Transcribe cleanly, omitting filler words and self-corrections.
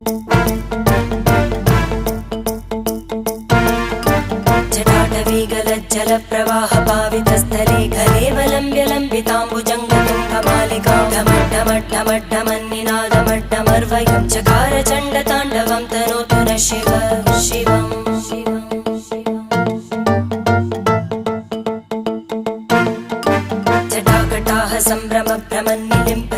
जटाटवीगलज्जलप्रवाहपावितस्थले घलेवलम्ब्य लम्बिताम्बुजङ्गतुङ्गमालिकां ढमड्ढमड्ढमड्ढमन्निनादमड्ढमर्वयं चकार चण्डताण्डवं तनोतु नः शिव शिवम् जटाकटाः सम्भ्रमभ्रमन्निलिम्ब